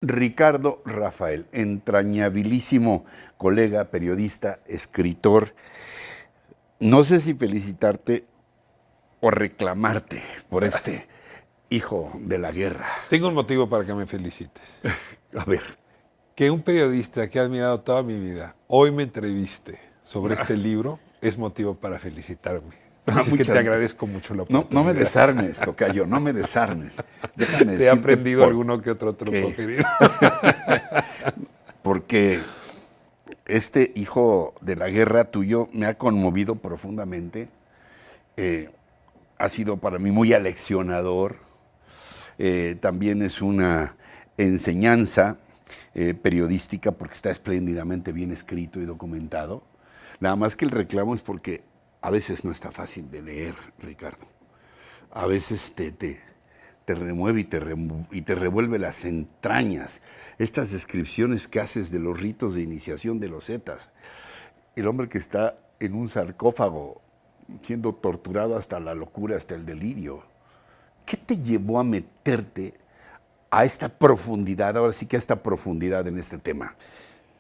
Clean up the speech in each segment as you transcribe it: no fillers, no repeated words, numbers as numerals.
Ricardo Rafael, entrañabilísimo colega, periodista, escritor. No sé si felicitarte o reclamarte por este hijo de la guerra. Tengo un motivo para que me felicites. A ver. Que un periodista que he admirado toda mi vida hoy me entreviste sobre este libro es motivo para felicitarme. Así que te agradezco mucho la oportunidad. No me desarmes, tocayo, no me desarmes. Déjame Te he aprendido alguno que otro truco, querido. Porque este hijo de la guerra tuyo me ha conmovido profundamente. Ha sido para mí muy aleccionador. También es una enseñanza periodística porque está espléndidamente bien escrito y documentado. Nada más que el reclamo es porque a veces no está fácil de leer, Ricardo. A veces te remueve y te revuelve las entrañas. Estas descripciones que haces de los ritos de iniciación de los Zetas. El hombre que está en un sarcófago siendo torturado hasta la locura, hasta el delirio. ¿Qué te llevó a meterte a esta profundidad, ahora sí que a esta profundidad en este tema?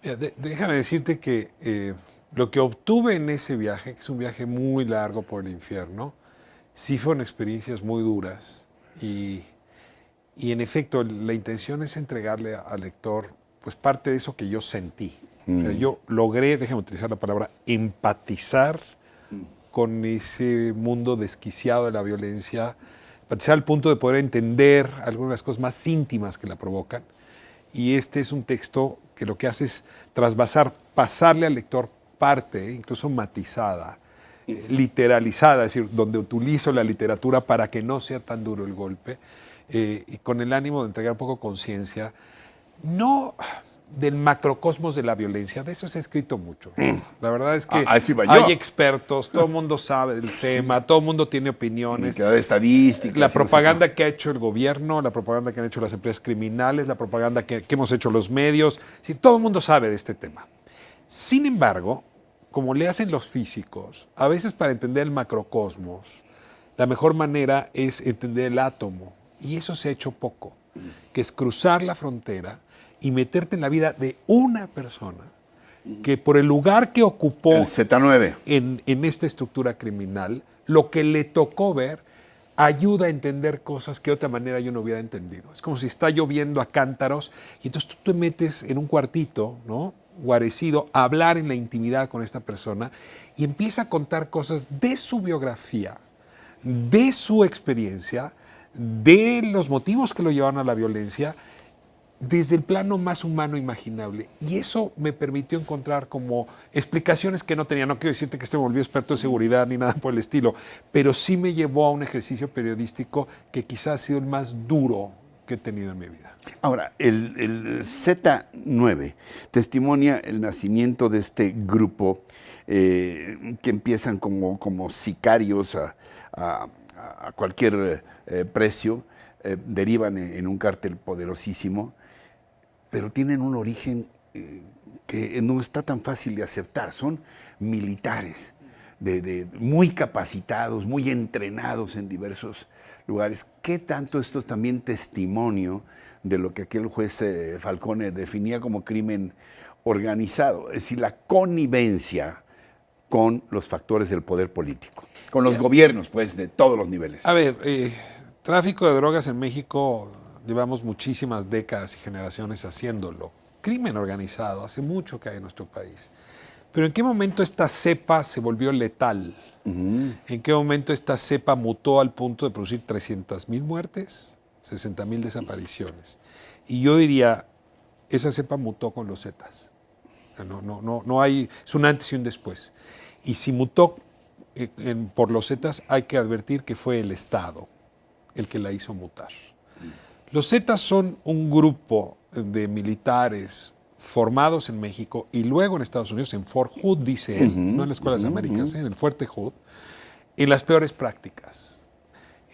Mira, déjame decirte que lo que obtuve en ese viaje, que es un viaje muy largo por el infierno, sí fueron experiencias muy duras y en efecto la intención es entregarle al lector pues parte de eso que yo sentí. O sea, yo logré, déjame utilizar la palabra, empatizar con ese mundo desquiciado de la violencia, empatizar al punto de poder entender algunas de las cosas más íntimas que la provocan. Y este es un texto que lo que hace es trasvasar, pasarle al lector parte, incluso matizada, literalizada, es decir, donde utilizo la literatura para que no sea tan duro el golpe, y con el ánimo de entregar un poco conciencia, no del macrocosmos de la violencia, de eso se ha escrito mucho. La verdad es que hay expertos, todo el mundo sabe del tema, todo el mundo tiene opiniones. Estadísticas. La propaganda que ha hecho el gobierno, la propaganda que han hecho las empresas criminales, la propaganda que hemos hecho los medios, sí, todo el mundo sabe de este tema. Sin embargo, como le hacen los físicos, a veces para entender el macrocosmos, la mejor manera es entender el átomo, y eso se ha hecho poco, que es cruzar la frontera y meterte en la vida de una persona que por el lugar que ocupó el Z9 en esta estructura criminal, lo que le tocó ver ayuda a entender cosas que de otra manera yo no hubiera entendido. Es como si está lloviendo a cántaros y entonces tú te metes en un cuartito, ¿no?, guarecido, a hablar en la intimidad con esta persona y empieza a contar cosas de su biografía, de su experiencia, de los motivos que lo llevaron a la violencia, desde el plano más humano imaginable. Y eso me permitió encontrar como explicaciones que no tenía. No quiero decirte que me volvió experto en seguridad ni nada por el estilo, pero sí me llevó a un ejercicio periodístico que quizás ha sido el más duro que he tenido en mi vida. Ahora, el Z9 testimonia el nacimiento de este grupo que empiezan como sicarios a cualquier precio, derivan en un cártel poderosísimo, pero tienen un origen que no está tan fácil de aceptar. Son militares, muy capacitados, muy entrenados en diversos lugares. ¿Qué tanto esto es también testimonio de lo que aquel juez Falcone definía como crimen organizado? Es decir, la connivencia con los factores del poder político, con los gobiernos, pues, de todos los niveles. A ver, tráfico de drogas en México, llevamos muchísimas décadas y generaciones haciéndolo. Crimen organizado, hace mucho que hay en nuestro país. Pero ¿en qué momento esta cepa se volvió letal? ¿En qué momento esta cepa mutó al punto de producir 300,000 muertes, 60,000 desapariciones? Y yo diría, esa cepa mutó con los Zetas. No hay, es un antes y un después. Y si mutó por los Zetas, hay que advertir que fue el Estado el que la hizo mutar. Los Zetas son un grupo de militares formados en México y luego en Estados Unidos, en Fort Hood, dice él, no en la Escuela de las Américas, en el Fuerte Hood, en las peores prácticas.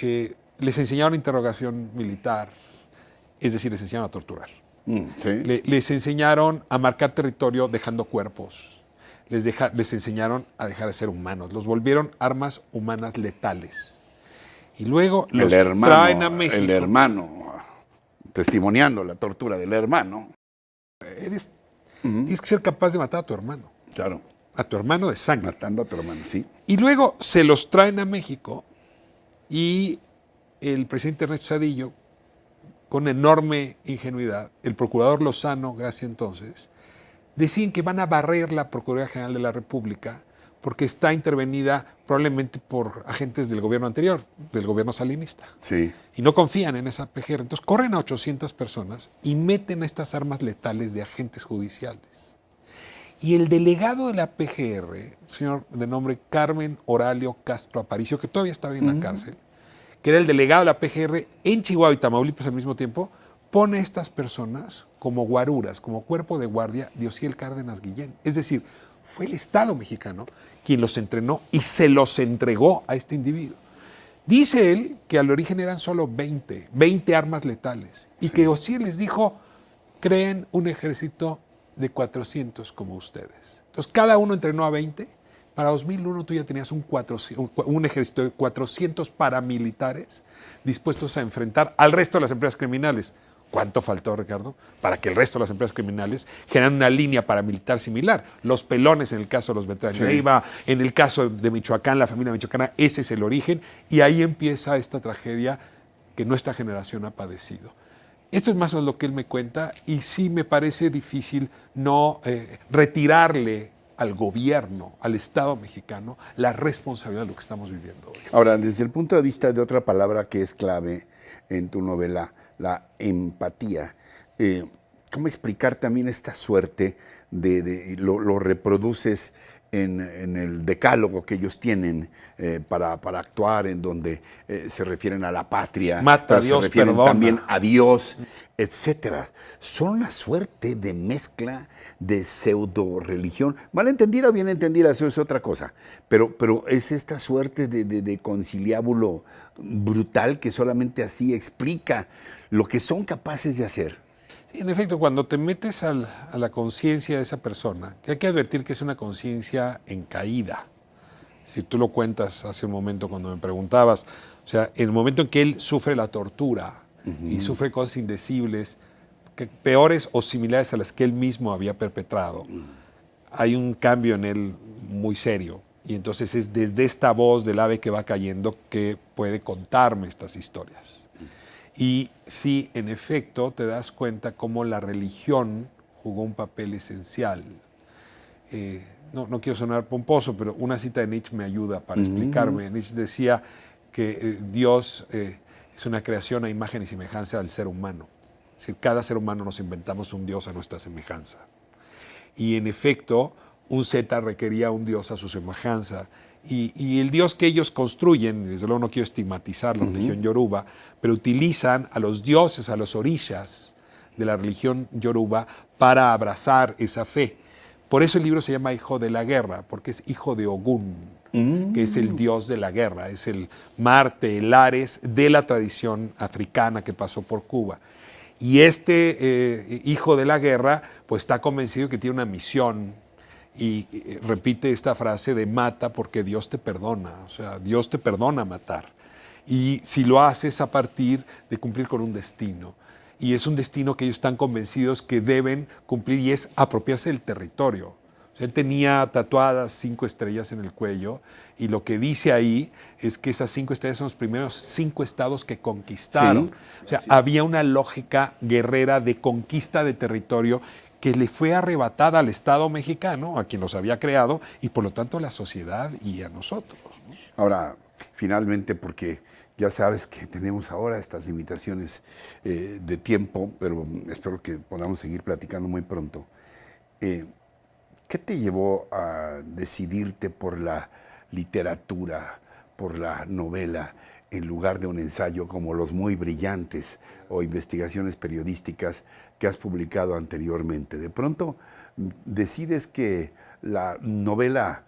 Les enseñaron interrogación militar, es decir, les enseñaron a torturar. Sí. Les enseñaron a marcar territorio dejando cuerpos. Les enseñaron a dejar de ser humanos. Los volvieron armas humanas letales. Y luego los traen a México. El hermano testimoniando la tortura del hermano. Tienes que ser capaz de matar a tu hermano. Claro. A tu hermano de sangre. Matando a tu hermano, sí. Y luego se los traen a México y el presidente Ernesto Zedillo, con enorme ingenuidad, el procurador Lozano, gracias entonces, deciden que van a barrer la Procuraduría General de la República porque está intervenida probablemente por agentes del gobierno anterior, del gobierno salinista. Sí. Y no confían en esa PGR. Entonces corren a 800 personas y meten estas armas letales de agentes judiciales. Y el delegado de la PGR, un señor de nombre Carmen Oralio Castro Aparicio, que todavía estaba en la cárcel, que era el delegado de la PGR en Chihuahua y Tamaulipas al mismo tiempo, pone a estas personas como guaruras, como cuerpo de guardia de Osiel Cárdenas Guillén. Es decir, fue el Estado mexicano quien los entrenó y se los entregó a este individuo. Dice él que al origen eran solo 20 armas letales y que Osiel les dijo, creen un ejército de 400 como ustedes. Entonces cada uno entrenó a 20. Para 2001 tú ya tenías un ejército de 400 paramilitares dispuestos a enfrentar al resto de las empresas criminales. ¿Cuánto faltó, Ricardo? Para que el resto de las empresas criminales generaran una línea paramilitar similar. Los pelones, en el caso de los veteranos de Neiva, en el caso de Michoacán, la familia michoacana, ese es el origen. Y ahí empieza esta tragedia que nuestra generación ha padecido. Esto es más o menos lo que él me cuenta y sí me parece difícil no retirarle al gobierno, al Estado mexicano, la responsabilidad de lo que estamos viviendo hoy. Ahora, desde el punto de vista de otra palabra que es clave en tu novela, la empatía, ¿cómo explicar también esta suerte lo reproduces en el decálogo que ellos tienen para actuar, en donde se refieren a la patria, Mata a Dios, se refieren perdona. también a Dios, etcétera? Son una suerte de mezcla de pseudo religión, mal entendida o bien entendida, eso es otra cosa, pero es esta suerte de conciliábulo brutal que solamente así explica lo que son capaces de hacer. Sí, en efecto, cuando te metes a la conciencia de esa persona, que hay que advertir que es una conciencia en caída. Si tú lo cuentas hace un momento cuando me preguntabas, o sea, en el momento en que él sufre la tortura y sufre cosas indecibles, que peores o similares a las que él mismo había perpetrado, hay un cambio en él muy serio. Y entonces es desde esta voz del ave que va cayendo que puede contarme estas historias. Y sí, en efecto, te das cuenta cómo la religión jugó un papel esencial. No quiero sonar pomposo, pero una cita de Nietzsche me ayuda para explicarme. Nietzsche decía que Dios es una creación a imagen y semejanza del ser humano. Es decir, cada ser humano nos inventamos un Dios a nuestra semejanza. Y en efecto, un Zeta requería un Dios a su semejanza. Y el Dios que ellos construyen, desde luego no quiero estigmatizar la religión yoruba, pero utilizan a los dioses, a los orishas de la religión yoruba para abrazar esa fe. Por eso el libro se llama Hijo de la Guerra, porque es hijo de Ogún, que es el dios de la guerra, es el Marte, el Ares de la tradición africana que pasó por Cuba. Y este hijo de la guerra pues está convencido que tiene una misión y repite esta frase de mata porque Dios te perdona, o sea, Dios te perdona matar. Y si lo haces a partir de cumplir con un destino. Y es un destino que ellos están convencidos que deben cumplir y es apropiarse del territorio. O sea, él tenía tatuadas 5 estrellas en el cuello y lo que dice ahí es que esas 5 estrellas son los primeros 5 estados que conquistaron. Sí, o sea, había una lógica guerrera de conquista de territorio que le fue arrebatada al Estado mexicano, a quien los había creado, y por lo tanto a la sociedad y a nosotros, ¿no? Ahora, finalmente, porque ya sabes que tenemos ahora estas limitaciones de tiempo, pero espero que podamos seguir platicando muy pronto. ¿Qué te llevó a decidirte por la literatura, por la novela, en lugar de un ensayo como los muy brillantes o investigaciones periodísticas que has publicado anteriormente? De pronto decides que la novela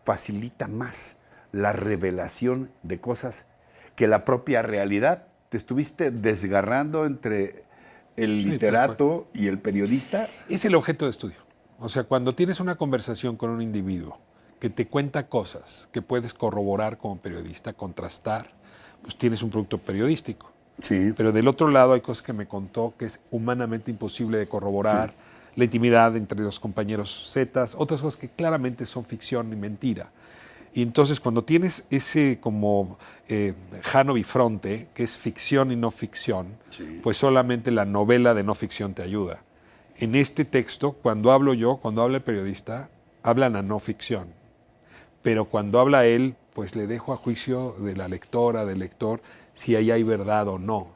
facilita más la revelación de cosas que la propia realidad. ¿Te estuviste desgarrando entre el literato y el periodista? Es el objeto de estudio. O sea, cuando tienes una conversación con un individuo que te cuenta cosas que puedes corroborar como periodista, contrastar, pues tienes un producto periodístico. Sí. Pero del otro lado hay cosas que me contó que es humanamente imposible de corroborar, sí. La intimidad entre los compañeros Zetas, otras cosas que claramente son ficción y mentira. Y entonces cuando tienes ese como Jano Bifronte, que es ficción y no ficción, sí. Pues solamente la novela de no ficción te ayuda. En este texto, cuando hablo yo, cuando habla el periodista, hablan a no ficción. Pero cuando habla él, pues le dejo a juicio de la lectora, del lector, si ahí hay verdad o no,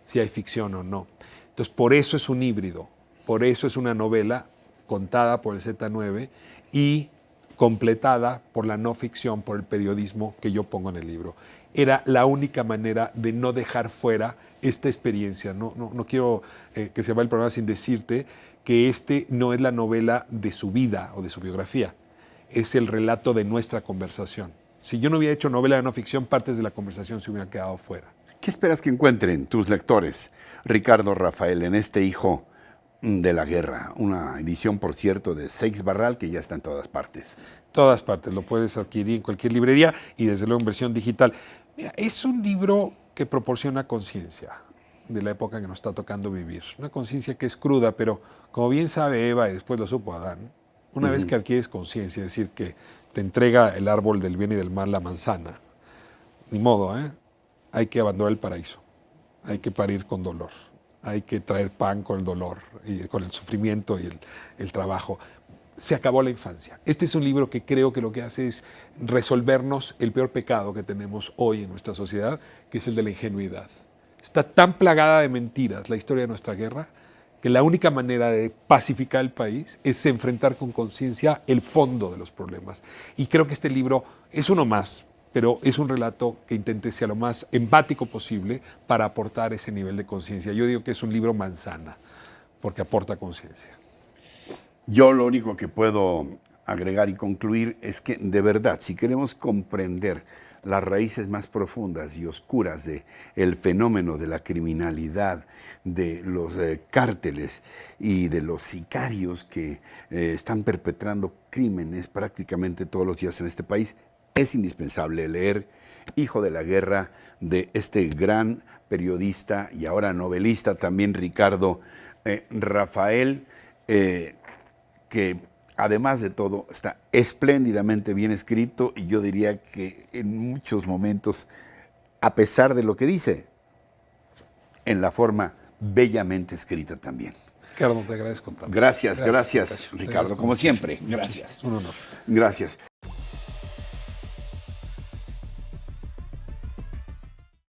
si hay ficción o no. Entonces, por eso es un híbrido, por eso es una novela contada por el Z9 y completada por la no ficción, por el periodismo que yo pongo en el libro. Era la única manera de no dejar fuera esta experiencia. No quiero que se vaya el programa sin decirte que este no es la novela de su vida o de su biografía, es el relato de nuestra conversación. Si yo no hubiera hecho novela de no ficción, partes de la conversación se hubieran quedado fuera. ¿Qué esperas que encuentren tus lectores, Ricardo Rafael, en este hijo de la guerra? Una edición, por cierto, de Seix Barral, que ya está en todas partes. Todas partes, lo puedes adquirir en cualquier librería y desde luego en versión digital. Mira, es un libro que proporciona conciencia de la época que nos está tocando vivir. Una conciencia que es cruda, pero como bien sabe Eva y después lo supo Adán, una vez que adquieres conciencia, es decir, que te entrega el árbol del bien y del mal la manzana, ni modo, hay que abandonar el paraíso, hay que parir con dolor, hay que traer pan con el dolor, y con el sufrimiento y el trabajo. Se acabó la infancia. Este es un libro que creo que lo que hace es resolvernos el peor pecado que tenemos hoy en nuestra sociedad, que es el de la ingenuidad. Está tan plagada de mentiras la historia de nuestra guerra, que la única manera de pacificar el país es enfrentar con conciencia el fondo de los problemas. Y creo que este libro es uno más, pero es un relato que intente ser lo más empático posible para aportar ese nivel de conciencia. Yo digo que es un libro manzana, porque aporta conciencia. Yo lo único que puedo agregar y concluir es que, de verdad, si queremos comprender las raíces más profundas y oscuras del fenómeno de la criminalidad, de los cárteles y de los sicarios que están perpetrando crímenes prácticamente todos los días en este país, es indispensable leer Hijo de la Guerra, de este gran periodista y ahora novelista también, Ricardo Rafael, que además de todo está espléndidamente bien escrito, y yo diría que en muchos momentos, a pesar de lo que dice, en la forma bellamente escrita también. Ricardo, te agradezco tanto. Gracias, Ricardo, como siempre. Gracias. Un honor. Gracias.